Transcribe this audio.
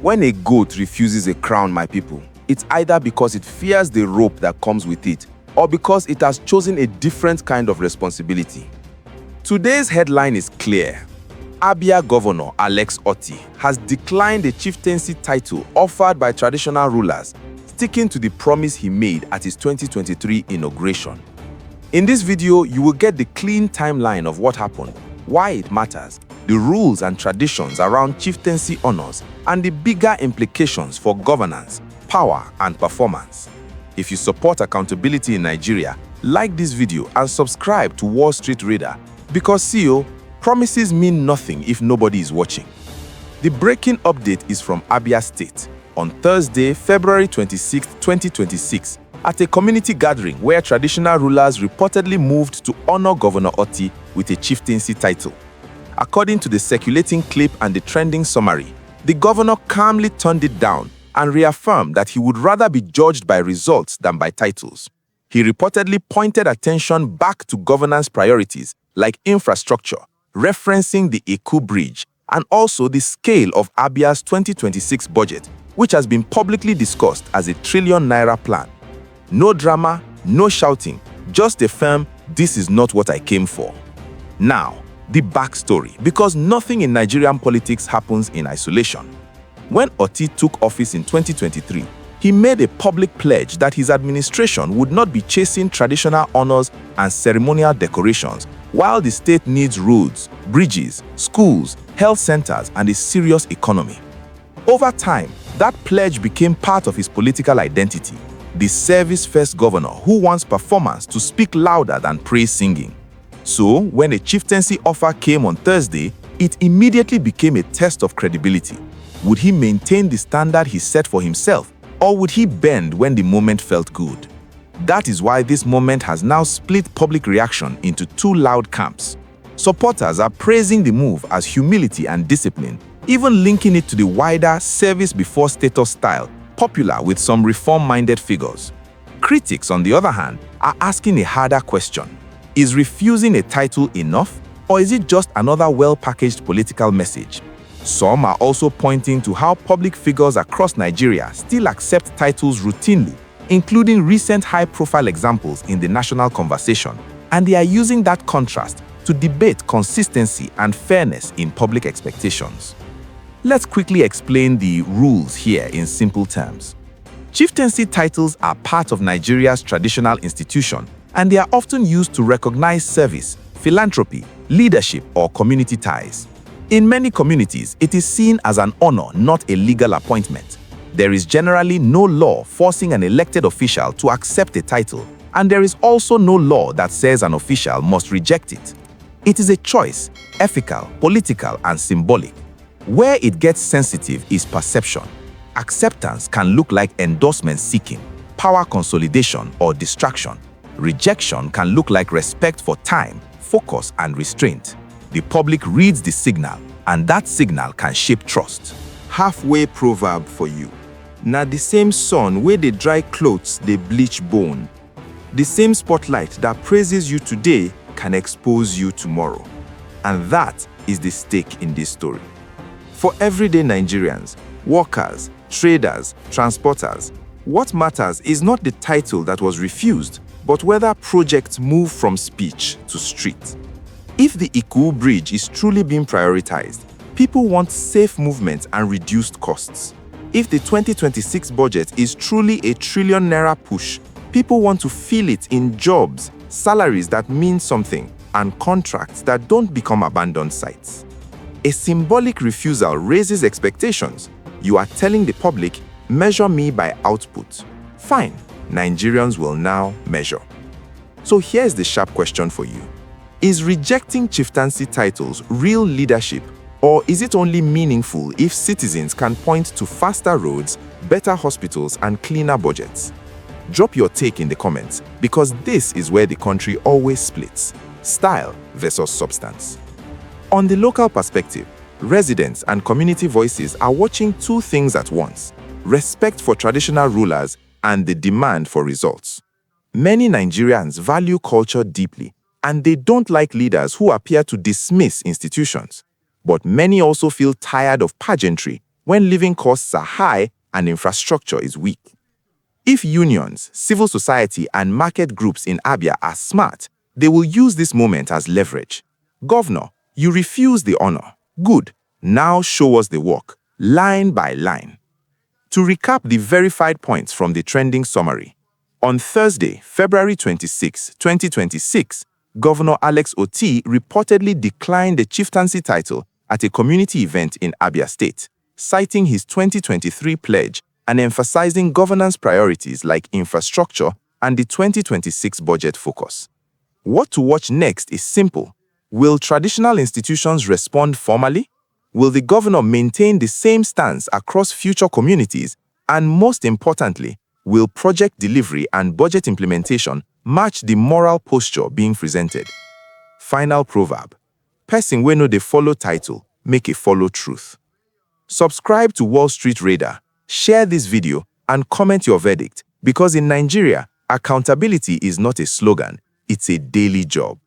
When a goat refuses a crown, my people, it's either because it fears the rope that comes with it or because it has chosen a different kind of responsibility. Today's headline is clear. Abia Governor Alex Otti has declined a chieftaincy title offered by traditional rulers, sticking to the promise he made at his 2023 inauguration. In this video, you will get the clean timeline of what happened, why it matters, the rules and traditions around chieftaincy honors, and the bigger implications for governance, power, and performance. If you support accountability in Nigeria, like this video and subscribe to Wall Street Radar, because CEO, promises mean nothing if nobody is watching. The breaking update is from Abia State on Thursday, February 26, 2026, at a community gathering where traditional rulers reportedly moved to honor Governor Otti with a chieftaincy title. According to the circulating clip and the trending summary, the governor calmly turned it down and reaffirmed that he would rather be judged by results than by titles. He reportedly pointed attention back to governance priorities like infrastructure, referencing the Igwu bridge, and also the scale of Abia's 2026 budget, which has been publicly discussed as a ₦1 trillion plan. No drama, no shouting, just a firm, "This is not what I came for." Now, the backstory, because nothing in Nigerian politics happens in isolation. When Otti took office in 2023, he made a public pledge that his administration would not be chasing traditional honors and ceremonial decorations while the state needs roads, bridges, schools, health centers, and a serious economy. Over time, that pledge became part of his political identity, the service-first governor who wants performance to speak louder than praise singing. So, when a chieftaincy offer came on Thursday, it immediately became a test of credibility. Would he maintain the standard he set for himself, or would he bend when the moment felt good? That is why this moment has now split public reaction into two loud camps. Supporters are praising the move as humility and discipline, even linking it to the wider service before status style, popular with some reform-minded figures. Critics, on the other hand, are asking a harder question. Is refusing a title enough, or is it just another well-packaged political message? Some are also pointing to how public figures across Nigeria still accept titles routinely, including recent high-profile examples in the national conversation, and they are using that contrast to debate consistency and fairness in public expectations. Let's quickly explain the rules here in simple terms. Chieftaincy titles are part of Nigeria's traditional institution, and they are often used to recognize service, philanthropy, leadership, or community ties. In many communities, it is seen as an honor, not a legal appointment. There is generally no law forcing an elected official to accept a title, and there is also no law that says an official must reject it. It is a choice, ethical, political, and symbolic. Where it gets sensitive is perception. Acceptance can look like endorsement seeking, power consolidation, or distraction. Rejection can look like respect for time, focus, and restraint. The public reads the signal, and that signal can shape trust. Halfway proverb for you. Na the same sun where they dry clothes, they bleach bone. The same spotlight that praises you today can expose you tomorrow. And that is the stake in this story. For everyday Nigerians, workers, traders, transporters, what matters is not the title that was refused, but whether projects move from speech to street. If the Igwu bridge is truly being prioritized, people want safe movement and reduced costs. If the 2026 budget is truly a ₦1 trillion push, people want to feel it in jobs, salaries that mean something, and contracts that don't become abandoned sites. A symbolic refusal raises expectations. You are telling the public, measure me by output. Fine, Nigerians will now measure. So here's the sharp question for you. Is rejecting chieftaincy titles real leadership, or is it only meaningful if citizens can point to faster roads, better hospitals, and cleaner budgets? Drop your take in the comments, because this is where the country always splits: style versus substance. On the local perspective, residents and community voices are watching two things at once: respect for traditional rulers and the demand for results. Many Nigerians value culture deeply, and they don't like leaders who appear to dismiss institutions. But many also feel tired of pageantry, when living costs are high and infrastructure is weak. If unions, civil society, and market groups in Abia are smart, they will use this moment as leverage. Governor, you refuse the honor. Good. Now show us the work, line by line. To recap the verified points from the trending summary, on Thursday, February 26, 2026, Governor Alex Otti reportedly declined the chieftaincy title at a community event in Abia State, citing his 2023 pledge and emphasizing governance priorities like infrastructure and the 2026 budget focus. What to watch next is simple. Will traditional institutions respond formally? Will the governor maintain the same stance across future communities? And most importantly, will project delivery and budget implementation match the moral posture being presented? Final proverb: person wey no dey follow title, make a follow truth. Subscribe to Wall Street Radar, share this video, and comment your verdict, because in Nigeria, accountability is not a slogan, it's a daily job.